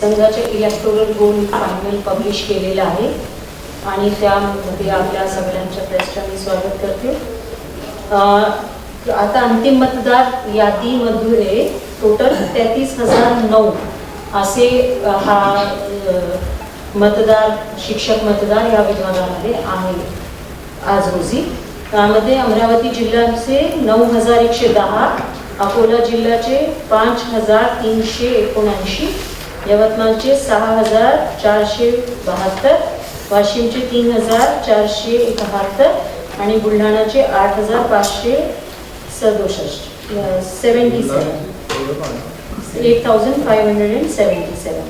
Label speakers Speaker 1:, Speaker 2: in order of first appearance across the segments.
Speaker 1: संघाचे electoral roll final publish केलेला आहे आणि त्यामध्ये आपल्या सगळ्यांच्या प्रेसचं मी स्वागत करते. आता अंतिम मतदार यादीमध्ये टोटल 33,009 असे हा मतदार शिक्षक मतदार या विभागामध्ये आहे आज रोजी. त्यामध्ये अमरावती जिल्ह्याचे 9,110, अकोला जिल्ह्याचे 5,379, यवतमाळचे 6,472, वाशिमचे 3,471 आणि बुलढाणाचे 8,577.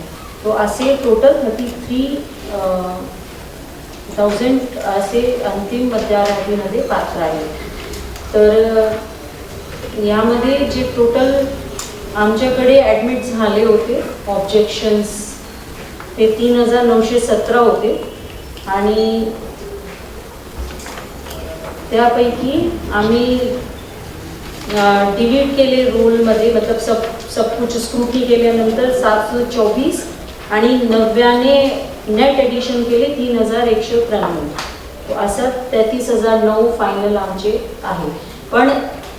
Speaker 1: तो असे टोटल 33,000 असे अंतिम मतदारांमध्ये पात्र आहे. तर यामध्ये जे टोटल आमच्याकडे ॲडमिट झाले होते ऑब्जेक्शन्स ते 3,917 होते आणि त्यापैकी आम्ही डिलीट केले रोलमध्ये मतलब सब कुछ स्क्रूटनी केल्यानंतर 724 आणि 90 नेट एडिशन केले 3,193. असं 33,009 फायनल आमचे आहे. पण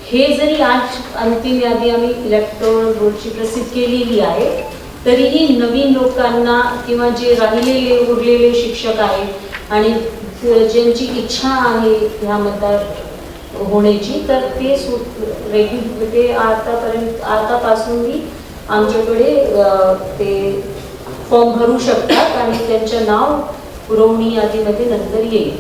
Speaker 1: हे जरी आज अंतिम यादी आम्ही इलेक्टोरल रोलची प्रसिद्ध केलेली आहे तरीही नवीन लोकांना किंवा जे राहिलेले उरलेले शिक्षक आहेत आणि ज्यांची इच्छा आहे ह्या मतदार होण्याची तर ते आतापासूनही आमच्याकडे ते फॉर्म भरू शकतात आणि त्यांचं नाव पुरवणी यादीमध्ये नंतर येईल.